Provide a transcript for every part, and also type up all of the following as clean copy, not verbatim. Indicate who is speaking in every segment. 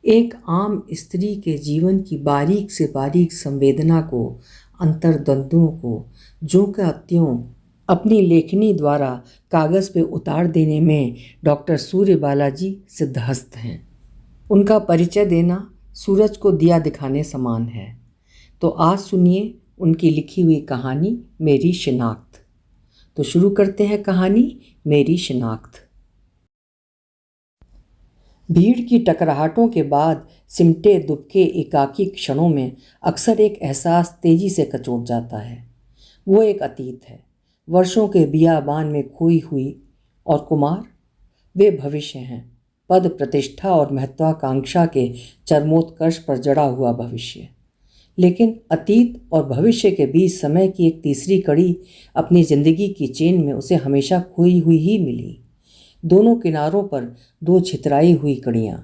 Speaker 1: एक आम स्त्री के जीवन की बारीक से बारीक संवेदना को, अंतर्द्वंद्वों को ज्यों का त्यों अपनी लेखनी द्वारा कागज़ पे उतार देने में डॉक्टर सूर्य बालाजी सिद्धहस्त हैं। उनका परिचय देना सूरज को दिया दिखाने समान है। तो आज सुनिए उनकी लिखी हुई कहानी मेरी शिनाख्त। तो शुरू करते हैं कहानी मेरी शिनाख्त। भीड़ की टकराहटों के बाद सिमटे दुबके एकाकी क्षणों में अक्सर एक एहसास तेजी से कचोट जाता है। वो एक अतीत है, वर्षों के बियाबान में खोई हुई, और कुमार वे भविष्य हैं, पद प्रतिष्ठा और महत्वाकांक्षा के चरमोत्कर्ष पर जड़ा हुआ भविष्य। लेकिन अतीत और भविष्य के बीच समय की एक तीसरी कड़ी अपनी जिंदगी की चेन में उसे हमेशा खोई हुई ही मिली। दोनों किनारों पर दो छितराई हुई कड़ियाँ,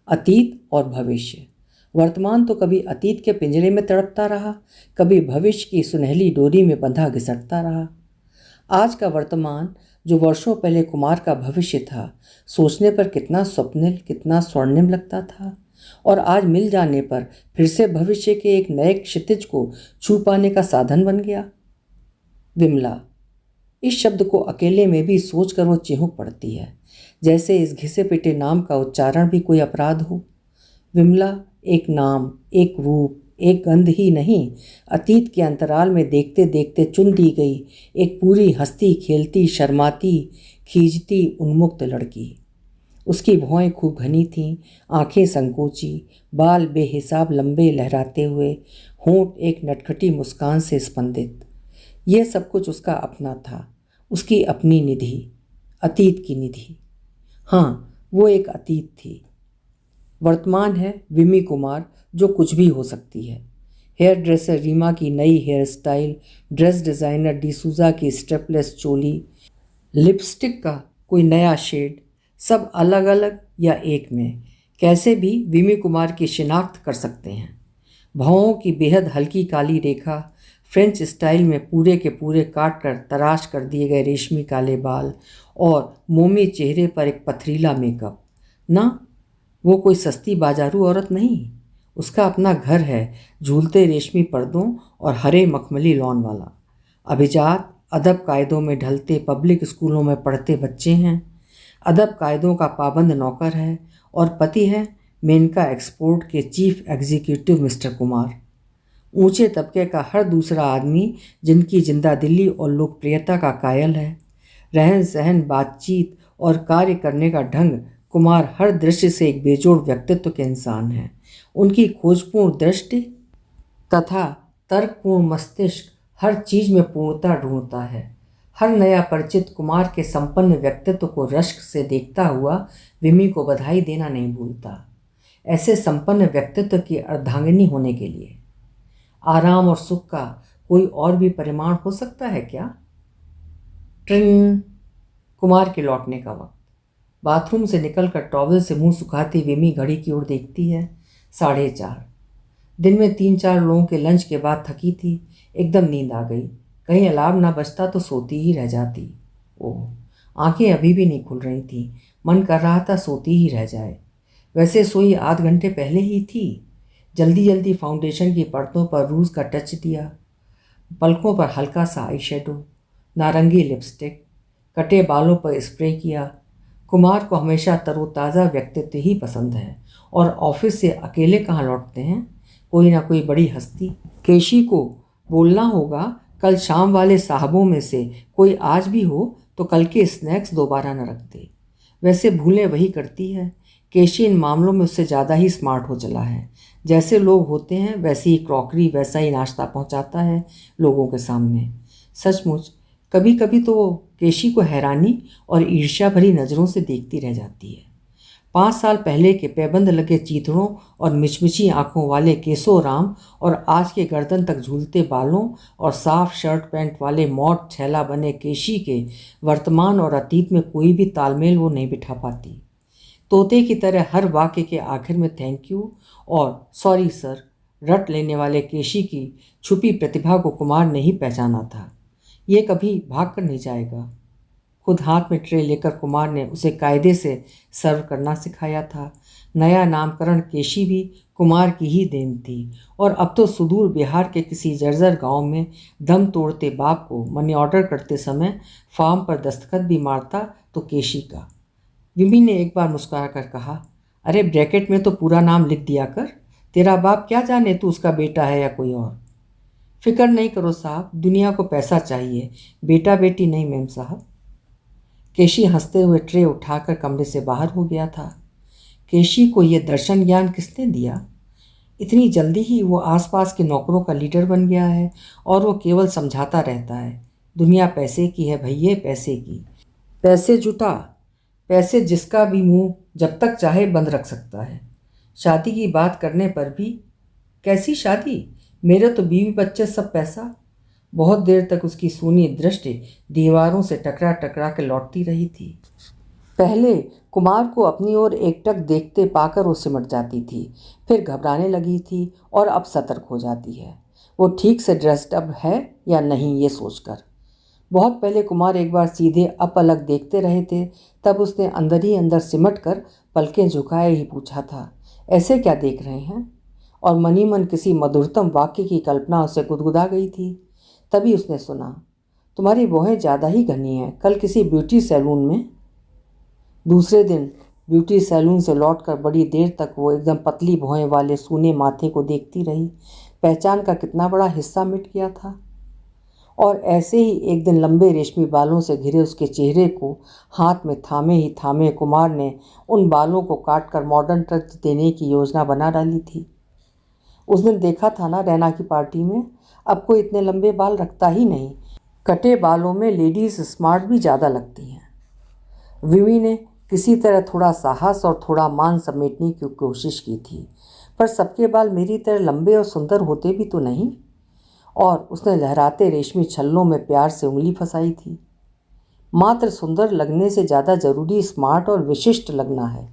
Speaker 1: अतीत और भविष्य। वर्तमान तो कभी अतीत के पिंजरे में तड़पता रहा, कभी भविष्य की सुनहली डोरी में बंधा घिसटता रहा। आज का वर्तमान जो वर्षों पहले कुमार का भविष्य था, सोचने पर कितना स्वप्निल, कितना स्वर्णिम लगता था, और आज मिल जाने पर फिर से भविष्य के एक नए क्षितिज को छू पाने का साधन बन गया। विमला, इस शब्द को अकेले में भी सोचकर वो चिहुक पड़ती है, जैसे इस घिसे पिटे नाम का उच्चारण भी कोई अपराध हो। विमला एक नाम, एक रूप, एक गंध ही नहीं, अतीत के अंतराल में देखते देखते चुन दी गई एक पूरी हंसती खेलती शर्माती खींचती उन्मुक्त लड़की। उसकी भौहें खूब घनी थीं, आंखें संकोची, बाल बेहिसाब लंबे लहराते हुए, होंठ एक नटखटी मुस्कान से स्पंदित। यह सब कुछ उसका अपना था, उसकी अपनी निधि, अतीत की निधि। हाँ, वो एक अतीत थी। वर्तमान है विमी कुमार, जो कुछ भी हो सकती है। हेयर ड्रेसर रीमा की नई hair style, dress designer D'Souza की स्टेपलेस चोली, लिपस्टिक का कोई नया शेड, सब अलग अलग या एक में, कैसे भी विमी कुमार की शिनाख्त कर सकते हैं। भौहों की बेहद हल्की काली रेखा, फ्रेंच स्टाइल में पूरे के पूरे काट कर तराश कर दिए गए रेशमी काले बाल, और मोमी चेहरे पर एक पथरीला मेकअप। ना, वो कोई सस्ती बाजारू औरत नहीं, उसका अपना घर है, झूलते रेशमी पर्दों और हरे मखमली लॉन वाला। अभिजात, अदब कायदों में ढलते पब्लिक स्कूलों में पढ़ते बच्चे हैं, अदब कायदों का पाबंद नौकर है, और पति है मेनका एक्सपोर्ट के चीफ एग्जीक्यूटिव मिस्टर कुमार। ऊंचे तबके का हर दूसरा आदमी जिनकी जिंदा दिली और लोकप्रियता का कायल है। रहन सहन, बातचीत और कार्य करने का ढंग, कुमार हर दृश्य से एक बेजोड़ व्यक्तित्व के इंसान हैं। उनकी खोजपूर्ण दृष्टि तथा तर्कपूर्ण मस्तिष्क हर चीज में पूर्णता ढूंढता है। हर नया परिचित कुमार के संपन्न व्यक्तित्व को रश्क से देखता हुआ विमी को बधाई देना नहीं भूलता। ऐसे संपन्न व्यक्तित्व की अर्धांगिनी होने के लिए आराम और सुख का कोई और भी परिमाण हो सकता है क्या? ट्रिंग, कुमार के लौटने का वक्त। बाथरूम से निकलकर टॉवल से मुंह सुखाती विमी घड़ी की ओर देखती है। 4:30। दिन में 3-4 लोगों के लंच के बाद थकी थी, एकदम नींद आ गई। कहीं अलार्म ना बजता तो सोती ही रह जाती। ओह, आंखें अभी भी नहीं खुल रही थी, मन कर रहा था सोती ही रह जाए। वैसे सोई आध घंटे पहले ही थी। जल्दी जल्दी फाउंडेशन की परतों पर रूज का टच दिया, पलकों पर हल्का सा आई शेडो, नारंगी लिपस्टिक, कटे बालों पर स्प्रे किया। कुमार को हमेशा तरोताज़ा व्यक्तित्व ही पसंद है, और ऑफिस से अकेले कहाँ लौटते हैं, कोई ना कोई बड़ी हस्ती। केशी को बोलना होगा, कल शाम वाले साहबों में से कोई आज भी हो तो कल के स्नैक्स दोबारा न रख दे। वैसे भूलें वही करती है। केशी इन मामलों में उससे ज़्यादा ही स्मार्ट हो चला है। जैसे लोग होते हैं वैसी ही क्रॉकरी, वैसा ही नाश्ता पहुंचाता है लोगों के सामने। सचमुच कभी कभी तो वो केशी को हैरानी और ईर्ष्या भरी नज़रों से देखती रह जाती है। 5 साल पहले के पैबंद लगे चीथड़ों और मिचमिची आंखों वाले केशोराम और आज के गर्दन तक झूलते बालों और साफ शर्ट पैंट वाले मौट छैला बने केशी के वर्तमान और अतीत में कोई भी तालमेल वो नहीं बिठा पाती। तोते की तरह हर वाक्य के आखिर में थैंक यू और सॉरी सर रट लेने वाले केशी की छुपी प्रतिभा को कुमार ने ही पहचाना था। ये कभी भाग कर नहीं जाएगा। खुद हाथ में ट्रे लेकर कुमार ने उसे कायदे से सर्व करना सिखाया था। नया नामकरण केशी भी कुमार की ही देन थी, और अब तो सुदूर बिहार के किसी जर्जर गांव में दम तोड़ते बाप को मनी ऑर्डर करते समय फॉर्म पर दस्तखत भी मारता तो केशी का। विमी ने एक बार मुस्कुरा कर कहा, अरे ब्रैकेट में तो पूरा नाम लिख दिया कर, तेरा बाप क्या जाने तू उसका बेटा है या कोई और। फिक्र नहीं करो साहब, दुनिया को पैसा चाहिए, बेटा बेटी नहीं मेम साहब। केशी हंसते हुए ट्रे उठाकर कमरे से बाहर हो गया था। केशी को यह दर्शन ज्ञान किसने दिया? इतनी जल्दी ही वो आसपास के नौकरों का लीडर बन गया है और वो केवल समझाता रहता है, दुनिया पैसे की है भैये, पैसे की। पैसे जुटा, पैसे जिसका भी मुंह जब तक चाहे बंद रख सकता है। शादी की बात करने पर भी, कैसी शादी, मेरे तो बीवी बच्चे सब पैसा। बहुत देर तक उसकी सूनी दृष्टि दीवारों से टकरा टकरा के लौटती रही थी। पहले कुमार को अपनी ओर एकटक देखते पाकर वो सिमट जाती थी, फिर घबराने लगी थी और अब सतर्क हो जाती है, वो ठीक से ड्रेस्ड अप है या नहीं ये सोचकर। बहुत पहले कुमार एक बार सीधे अपलक देखते रहे थे, तब उसने अंदर ही अंदर सिमट कर पलकें झुकाए ही पूछा था, ऐसे क्या देख रहे हैं? और मनी मन किसी मधुरतम वाक्य की कल्पना उसे गुदगुदा गई थी। तभी उसने सुना, तुम्हारी भौहें ज़्यादा ही घनी हैं, कल किसी ब्यूटी सैलून में। दूसरे दिन ब्यूटी सैलून से लौटकर बड़ी देर तक वो एकदम पतली भौहें वाले सूने माथे को देखती रही। पहचान का कितना बड़ा हिस्सा मिट गया था। और ऐसे ही एक दिन लंबे रेशमी बालों से घिरे उसके चेहरे को हाथ में थामे ही थामे कुमार ने उन बालों को काट कर मॉडर्न टच देने की योजना बना डाली थी। उस दिन देखा था ना रैना की पार्टी में, अब कोई इतने लंबे बाल रखता ही नहीं। कटे बालों में लेडीज़ स्मार्ट भी ज़्यादा लगती हैं। विमी ने किसी तरह थोड़ा साहस और थोड़ा मान समेटने की कोशिश की थी, पर सबके बाल मेरी तरह लंबे और सुंदर होते भी तो नहीं। और उसने लहराते रेशमी छल्लों में प्यार से उंगली फंसाई थी। मात्र सुंदर लगने से ज़्यादा जरूरी स्मार्ट और विशिष्ट लगना है।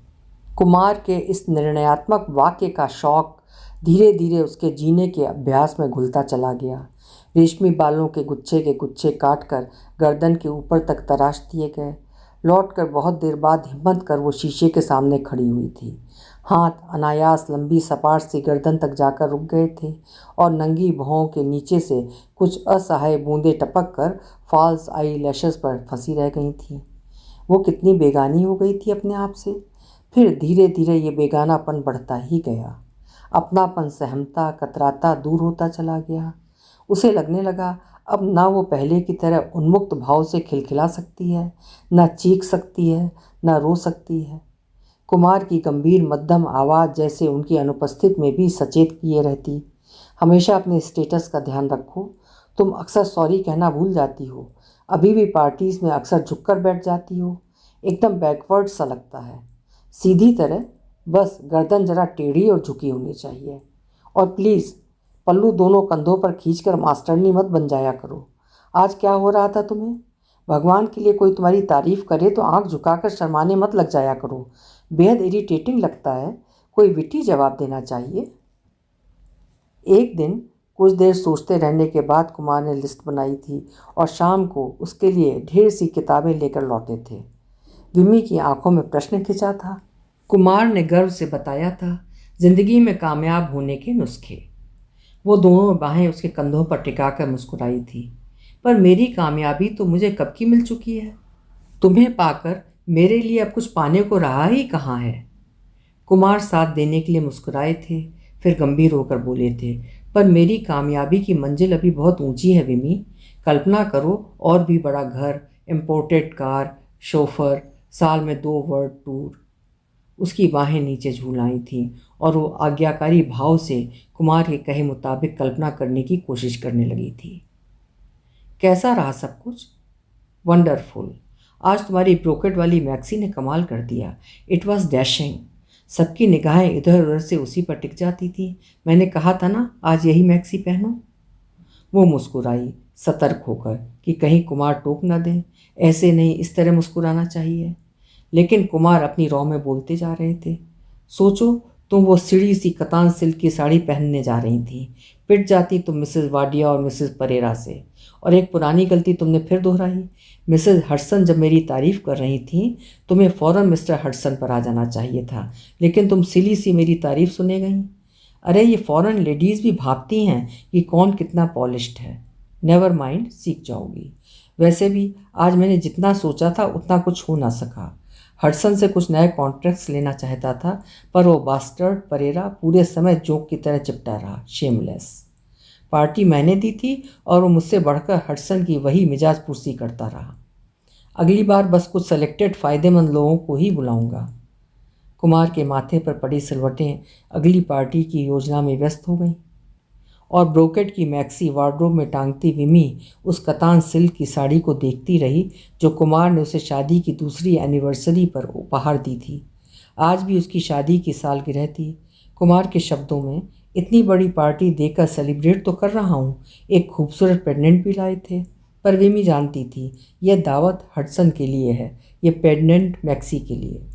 Speaker 1: कुमार के इस निर्णयात्मक वाक्य का शौक धीरे धीरे उसके जीने के अभ्यास में घुलता चला गया। रेशमी बालों के गुच्छे काट कर गर्दन के ऊपर तक तराश दिए गए। लौटकर बहुत देर बाद हिम्मत कर वो शीशे के सामने खड़ी हुई थी। हाथ अनायास लंबी सपाट सी गर्दन तक जाकर रुक गए थे और नंगी भौं के नीचे से कुछ असहाय बूंदें टपक कर फॉल्स आई लैशेस पर फंसी रह गई थीं। वो कितनी बेगानी हो गई थी अपने आप से। फिर धीरे धीरे ये बेगानापन बढ़ता ही गया। अपनापन सहमता कतराता दूर होता चला गया। उसे लगने लगा अब ना वो पहले की तरह उन्मुक्त भाव से खिलखिला सकती है, ना चीख सकती है, ना रो सकती है। कुमार की गंभीर मध्यम आवाज़ जैसे उनकी अनुपस्थिति में भी सचेत किए रहती, हमेशा अपने स्टेटस का ध्यान रखो, तुम अक्सर सॉरी कहना भूल जाती हो, अभी भी पार्टीज़ में अक्सर झुककर बैठ जाती हो, एकदम बैकवर्ड सा लगता है, सीधी तरह, बस गर्दन जरा टेढ़ी और झुकी होनी चाहिए। और प्लीज़ पल्लू दोनों कंधों पर खींचकर मास्टरनी मत बन जाया करो। आज क्या हो रहा था तुम्हें? भगवान के लिए कोई तुम्हारी तारीफ़ करे तो आंख झुकाकर शर्माने मत लग जाया करो। बेहद इरिटेटिंग लगता है, कोई विटी जवाब देना चाहिए। एक दिन कुछ देर सोचते रहने के बाद कुमार ने लिस्ट बनाई थी और शाम को उसके लिए ढेर सी किताबें लेकर लौटे थे। विमी की आंखों में प्रश्न खिंचा था। कुमार ने गर्व से बताया था जिंदगी में कामयाब होने के नुस्खे। वो दोनों बाहें उसके कंधों पर टिकाकर मुस्कुराई थी। पर मेरी कामयाबी तो मुझे कब की मिल चुकी है, तुम्हें पाकर मेरे लिए अब कुछ पाने को रहा ही कहाँ है। कुमार साथ देने के लिए मुस्कुराए थे, फिर गंभीर होकर बोले थे, पर मेरी कामयाबी की मंजिल अभी बहुत ऊंची है विमी। कल्पना करो और भी बड़ा घर, इम्पोर्टेड कार, शोफर, साल में 2 वर्ल्ड टूर। उसकी बाहें नीचे झूल आई थीं और वो आज्ञाकारी भाव से कुमार के कहे मुताबिक कल्पना करने की कोशिश करने लगी थी। कैसा रहा सब कुछ? वंडरफुल। आज तुम्हारी ब्रोकेट वाली मैक्सी ने कमाल कर दिया। It was dashing. सबकी निगाहें इधर उधर से उसी पर टिक जाती थी। मैंने कहा था ना आज यही मैक्सी पहनो। वो मुस्कुराई सतर्क होकर कि कहीं कुमार टोक न दें। ऐसे नहीं, इस तरह मुस्कुराना चाहिए। लेकिन कुमार अपनी रॉ में बोलते जा रहे थे। सोचो तुम वो सीढ़ी सी कतान सिल्क की साड़ी पहनने जा रही थी, पिट जाती तुम मिसेस वाडिया और मिसेस परेरा से। और एक पुरानी गलती तुमने फिर दोहराई। मिसेस हडसन जब मेरी तारीफ कर रही थी, तुम्हें फ़ौरन मिस्टर हडसन पर आ जाना चाहिए था, लेकिन तुम सिली सी मेरी तारीफ सुने गई। अरे ये फ़ॉरेन लेडीज़ भी भापती हैं कि कौन कितना पॉलिश्ड है। नेवर माइंड, सीख जाओगी। वैसे भी आज मैंने जितना सोचा था उतना कुछ हो ना सका। हडसन से कुछ नए कॉन्ट्रैक्ट्स लेना चाहता था, पर वो बास्टर्ड परेरा पूरे समय जोक की तरह चिपटा रहा, शेमलेस। पार्टी मैंने दी थी और वो मुझसे बढ़कर हडसन की वही मिजाज पुरसी करता रहा। अगली बार बस कुछ सेलेक्टेड फ़ायदेमंद लोगों को ही बुलाऊंगा। कुमार के माथे पर पड़ी सिलवटें अगली पार्टी की योजना में व्यस्त हो गईं, और ब्रोकेट की मैक्सी वार्डरोब में टांगती विमी उस कतान सिल्क की साड़ी को देखती रही जो कुमार ने उसे शादी की दूसरी एनिवर्सरी पर उपहार दी थी। आज भी उसकी शादी की सालगिरह थी। कुमार के शब्दों में, इतनी बड़ी पार्टी देकर सेलिब्रेट तो कर रहा हूँ, एक खूबसूरत पेंडेंट भी लाए थे। पर विमी जानती थी यह दावत हडसन के लिए है, यह पेंडेंट मैक्सी के लिए।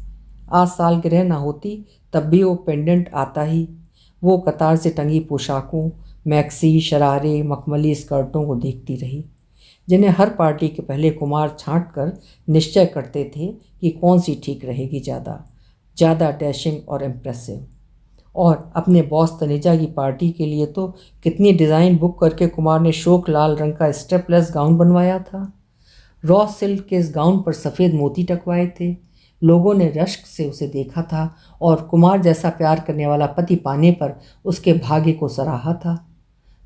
Speaker 1: आज सालगिरह ना होती तब भी वो पेंडेंट आता ही। वो कतार से टंगी पोशाकों, मैक्सी, शरारे, मखमली स्कर्टों को देखती रही, जिन्हें हर पार्टी के पहले कुमार छांट कर निश्चय करते थे कि कौन सी ठीक रहेगी ज़्यादा डैशिंग और इम्प्रेसिव। और अपने बॉस तनेजा की पार्टी के लिए तो कितनी डिज़ाइन बुक करके कुमार ने शोक लाल रंग का स्टेपलेस गाउन बनवाया था। रॉ सिल्क के इस गाउन पर सफ़ेद मोती टकवाए थे। लोगों ने रश्क से उसे देखा था और कुमार जैसा प्यार करने वाला पति पाने पर उसके भाग्य को सराहा था।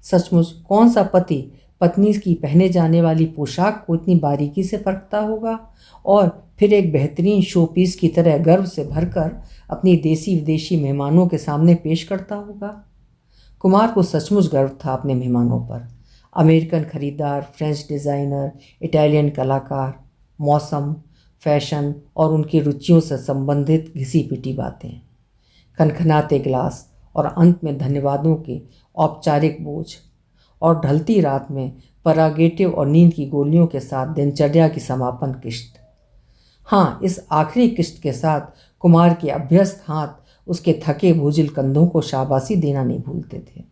Speaker 1: सचमुच कौन सा पति पत्नी की पहने जाने वाली पोशाक को इतनी बारीकी से परखता होगा और फिर एक बेहतरीन शोपीस की तरह गर्व से भरकर अपनी देसी विदेशी मेहमानों के सामने पेश करता होगा। कुमार को सचमुच गर्व था अपने मेहमानों पर। अमेरिकन खरीदार, फ्रेंच डिज़ाइनर, इटालियन कलाकार, मौसम, फैशन और उनकी रुचियों से संबंधित घिसी पिटी बातें, खनखनाते गिलास और अंत में धन्यवादों के औपचारिक बोझ, और ढलती रात में परागेटिव और नींद की गोलियों के साथ दिनचर्या की समापन किश्त। हाँ, इस आखिरी किश्त के साथ कुमार के अभ्यस्त हाथ उसके थके भूजिल कंधों को शाबाशी देना नहीं भूलते थे,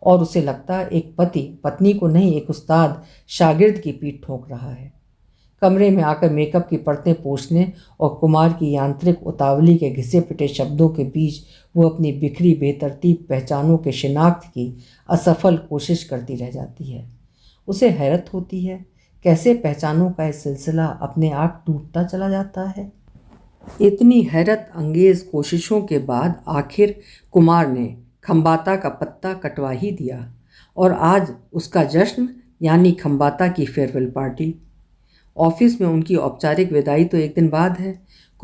Speaker 1: और उसे लगता एक पति पत्नी को नहीं, एक उस्ताद शागिर्द की पीठ ठोक रहा है। कमरे में आकर मेकअप की परतें पोंछने और कुमार की यांत्रिक उतावली के घिसे पिटे शब्दों के बीच वो अपनी बिखरी बेतरतीब पहचानों के शिनाख्त की असफल कोशिश करती रह जाती है। उसे हैरत होती है कैसे पहचानों का यह सिलसिला अपने आप टूटता चला जाता है। इतनी हैरत अंगेज कोशिशों के बाद आखिर कुमार ने खम्बाता का पत्ता कटवा ही दिया, और आज उसका जश्न यानी खम्बाता की फेयरवेल पार्टी। ऑफिस में उनकी औपचारिक विदाई तो एक दिन बाद है।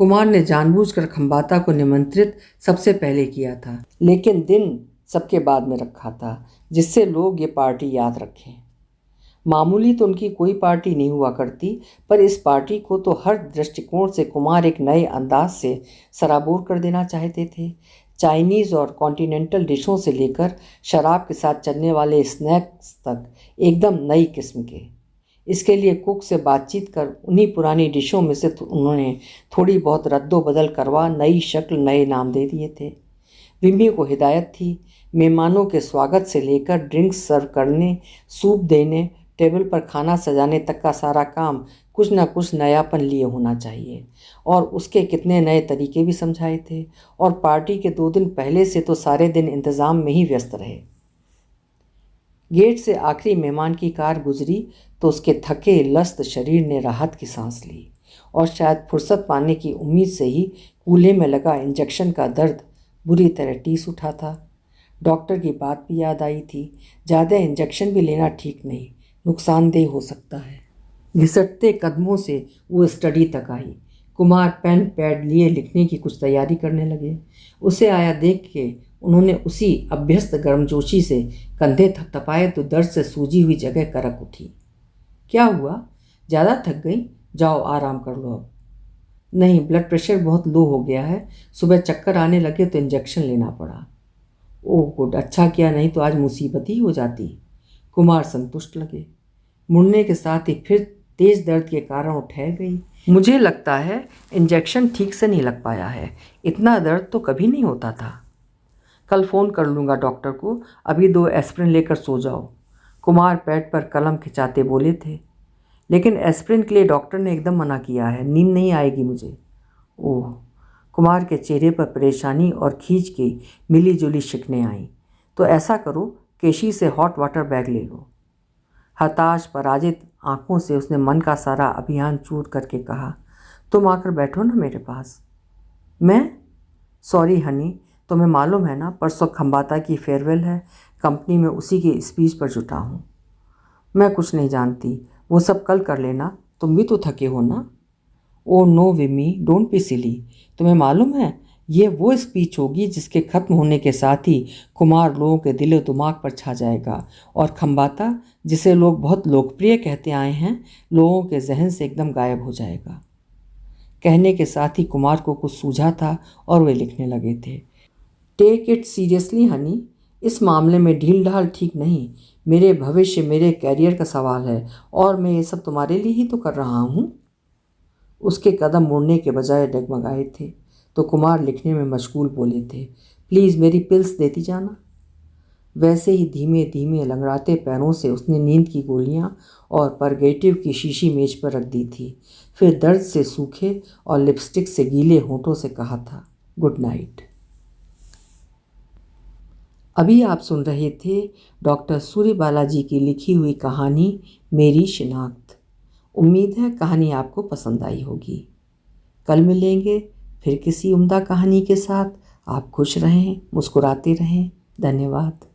Speaker 1: कुमार ने जानबूझकर खम्बाता को निमंत्रित सबसे पहले किया था, लेकिन दिन सबके बाद में रखा था जिससे लोग ये पार्टी याद रखें। मामूली तो उनकी कोई पार्टी नहीं हुआ करती, पर इस पार्टी को तो हर दृष्टिकोण से कुमार एक नए अंदाज से सराबोर कर देना चाहते थे। चाइनीज़ और कॉन्टिनेंटल डिशों से लेकर शराब के साथ चलने वाले स्नैक्स तक एकदम नई किस्म के। इसके लिए कुक से बातचीत कर उन्हीं पुरानी डिशों में से उन्होंने थोड़ी बहुत रद्दो बदल करवा नई शक्ल, नए नाम दे दिए थे। विम्मी को हिदायत थी, मेहमानों के स्वागत से लेकर ड्रिंक्स सर्व करने, सूप देने, टेबल पर खाना सजाने तक का सारा काम कुछ न कुछ नयापन लिए होना चाहिए, और उसके कितने नए तरीके भी समझाए थे। और पार्टी के 2 दिन पहले से तो सारे दिन इंतज़ाम में ही व्यस्त रहे। गेट से आखिरी मेहमान की कार गुजरी तो उसके थके लस्त शरीर ने राहत की सांस ली, और शायद फुर्सत पाने की उम्मीद से ही कूल्हे में लगा इंजेक्शन का दर्द बुरी तरह टीस उठा था। डॉक्टर की बात भी याद आई थी, ज़्यादा इंजेक्शन भी लेना ठीक नहीं, नुकसानदेह हो सकता है। घिसटते कदमों से वो स्टडी तक आई। कुमार पेन पैड लिए लिखने की कुछ तैयारी करने लगे। उसे आया देख के उन्होंने उसी अभ्यस्त गर्मजोशी से कंधे थपथपाए तो दर्द से सूजी हुई जगह करक उठी। क्या हुआ? ज़्यादा थक गई? जाओ आराम कर लो अब। नहीं, ब्लड प्रेशर बहुत लो हो गया है, सुबह चक्कर आने लगे तो इंजेक्शन लेना पड़ा। ओह गुड, अच्छा किया, नहीं तो आज मुसीबत ही हो जाती। कुमार संतुष्ट लगे। मुड़ने के साथ ही फिर तेज दर्द के कारण उठ गई। मुझे लगता है इंजेक्शन ठीक से नहीं लग पाया है, इतना दर्द तो कभी नहीं होता था। कल फ़ोन कर लूँगा डॉक्टर को, अभी 2 एस्प्रिन लेकर सो जाओ। कुमार पैड पर कलम खिंचाते बोले थे। लेकिन एस्प्रिन के लिए डॉक्टर ने एकदम मना किया है, नींद नहीं आएगी मुझे। ओह। कुमार के चेहरे पर परेशानी और खींच की मिली जुली शिकनें आईं। तो ऐसा करो, केशी से हॉट वाटर बैग ले लो। हताश पराजित आंखों से उसने मन का सारा अभियान चूर करके कहा, तुम आकर बैठो ना मेरे पास। मैं? सॉरी हनी, तुम्हें मालूम है ना, परसों खंबाता की फेयरवेल है, कंपनी में उसी की स्पीच पर जुटा हूँ। मैं कुछ नहीं जानती, वो सब कल कर लेना, तुम भी तो थके हो ना। Oh no Vimmi, don't be silly. तुम्हें मालूम है, ये वो स्पीच होगी जिसके ख़त्म होने के साथ ही कुमार लोगों के दिलो दिमाग पर छा जाएगा, और खंबाता, जिसे लोग बहुत लोकप्रिय कहते आए हैं, लोगों के जहन से एकदम गायब हो जाएगा। कहने के साथ ही कुमार को कुछ सूझा था और वे लिखने लगे थे। टेक इट सीरियसली हनी, इस मामले में ढील ढाल ठीक नहीं। मेरे भविष्य, मेरे कैरियर का सवाल है, और मैं ये सब तुम्हारे लिए ही तो कर रहा हूँ। उसके कदम मुड़ने के बजाय डगमगाए थे, तो कुमार लिखने में मशगूल बोले थे, प्लीज़ मेरी पिल्स देती जाना। वैसे ही धीमे धीमे लंगड़ाते पैरों से उसने नींद की गोलियां और परगेटिव की शीशी मेज पर रख दी थी। फिर दर्द से सूखे और लिपस्टिक से गीले होठों से कहा था, गुड नाइट। अभी आप सुन रहे थे डॉक्टर सूर्य बालाजी की लिखी हुई कहानी मेरी शिनाख्त। उम्मीद है कहानी आपको पसंद आई होगी। कल मिलेंगे फिर किसी उम्दा कहानी के साथ। आप खुश रहें, मुस्कुराते रहें। धन्यवाद।